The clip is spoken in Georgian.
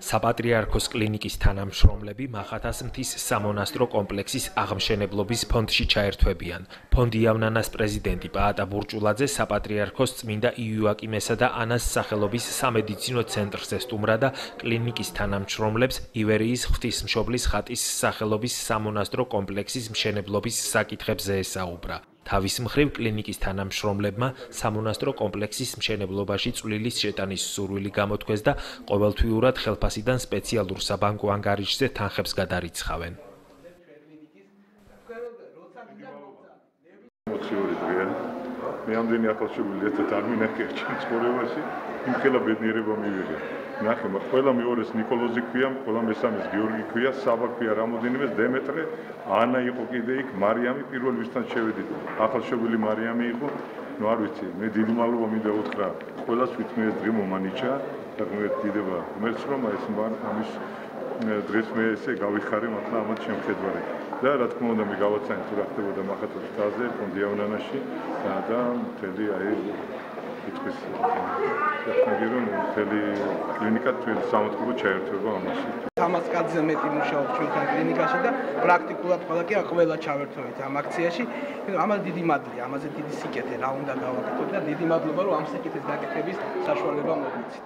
საპატრიარქოს კლინიკის თანამშრომლები მახათას მთის სამონასტრო კომპლექსის აღმშენებლობის ფონდში ჩაერთვებიან. ფონდი იავნანას პრეზიდენტი პაატა ბურჭულაძე საპატრიარქოს წმინდა იოაკიმესა და ანას სახელობის სამედიცინო ცენტრს ესტუმრა და კლინიკის თანამშრომლებს ივერიის ღვთისმშობლის ხატის სახელობის სამონასტრო კომპლექსის მშენებლობის საკითხებზე ესაუბრა. თავის მხრივ კლინიკის თანამშრომლებმა სამონასტრო კომპლექსის მშენებლობაში წვლილის შეტანის სურვილი გამოთქვეს და ყოველთვიურად ხელფასიდან სპეციალურ საბანკო ანგარიშზე თანხებს გადარიცხავენ. მე ამდენი ახალშობილი ერთად არ მინახია ცხოვრებაში, იმხელა ბედნიერება მივიღე. ნახე, ყველა მეორეს ნიკოლოზი ქვია, ყველა მესამეს გიორგი ქვია, საბა ქვია რამოდენიმე, დემეტრე, ანა იყო კიდე იქ, მარიამი პირველ ვისთან შევედით. ახალშობილი მარიამი იყო, ნუ არ ვიცი, მე დიდი მადლობა მინდა უთხრა ყველას, ვით მე ეს დღე მომანიჭა, საკმაოდ დიდება ღმერთს, რომ ეს ამის დღეს მე ესე გავიხარე, მართლა ამათ შემხედვარი. და რა თქმა უნდა მე გავაცანი თუ რა ხდებოდა მახათას თაზე, ფონდი იავნანაში და მთელი აი იტყვის ნაგერონ მთელი კლინიკა თვითონ სამოთხრო ჩაერთვება ამაში. 300 კაცზე მეტი მუშაობს ჩვენთან კლინიკაში და პრაქტიკულად ყველა ჩავერთვებით ამ აქციაში. ამაზე დიდი მადლია, ამაზე დიდი სიკეთე რა უნდა გავაკეთოთ და დიდი მადლობა რომ ამ სიკეთის გაკეთების საშუალება მოგიცით.